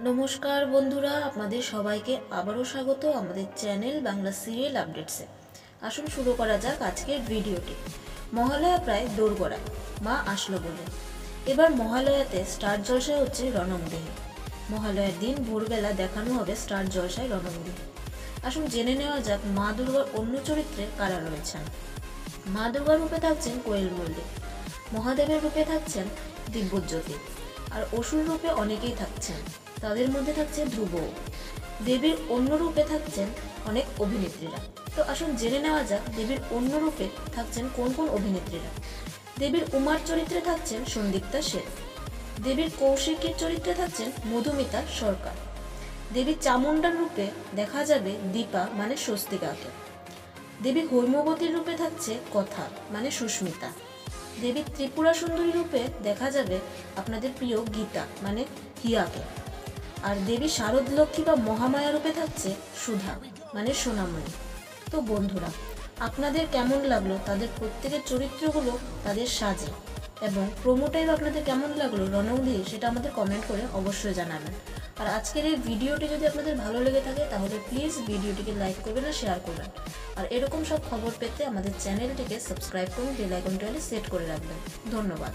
নমস্কার বন্ধুরা, আপনাদের সবাইকে আবারও স্বাগত আমাদের চ্যানেল বাংলা সিরিয়াল আপডেটসে। আসুন শুরু করা যাক আজকের ভিডিওটি। মহালয়া প্রায় দোরগোড়ায়, মা আসলো বলে। এবার মহালয়াতে স্টার জলসায় হচ্ছে রণংদেহী। মহালয়ার দিন ভোরবেলা দেখানো হবে স্টার জলসায় রণংদেহী। আসুন জেনে নেওয়া যাক মা দুর্গার অন্য চরিত্রে কারা রয়েছেন। মা দুর্গার রূপে থাকছেন কোয়েল মল্লিক, মহাদেবের রূপে থাকছেন দিব্যজ্যোতি, আর অসুর রূপে অনেকেই থাকছেন। তাদের মধ্যে থাকছে ধ্রুব। দেবীর অন্য রূপে থাকছেন অনেক অভিনেত্রীরা। তো আসুন জেনে নেওয়া যাক দেবীর অন্য রূপে থাকছেন কোন কোন অভিনেত্রীরা। দেবীর উমার চরিত্রে থাকছেন সন্দীপ্তা সেন। দেবীর কৌশিকীর চরিত্রে থাকছেন মধুমিতা সরকার। দেবী চামুণ্ডার রূপে দেখা যাবে দীপা মানে স্বস্তিকাকে। দেবী হৈমবতীর রূপে থাকছে কথা মানে সুস্মিতা। দেবী ত্রিপুরা সুন্দরী রূপে দেখা যাবে আপনাদের প্রিয় গীতা মানে হিয়াকে। আর দেবী শারদ লক্ষ্মী বা মহামায়া রূপে থাকছে সুধা মানে সোনামণি। তো বন্ধুরা, আপনাদের কেমন লাগলো তাদের প্রত্যেকের চরিত্রগুলো, তাদের সাজে এবং প্রোমোটাইভ আপনাদের কেমন লাগলো রণংদেহী, সেটা আমাদের কমেন্ট করে অবশ্যই জানাবেন। আর আজকের এই ভিডিওটি যদি আপনাদের ভালো লেগে থাকে তাহলে প্লিজ ভিডিওটিকে লাইক করবেন আর শেয়ার করবেন। আর এরকম সব খবর পেতে আমাদের চ্যানেলটিকে সাবস্ক্রাইব করুন, বেল আইকনটি সেট করে রাখবেন। ধন্যবাদ।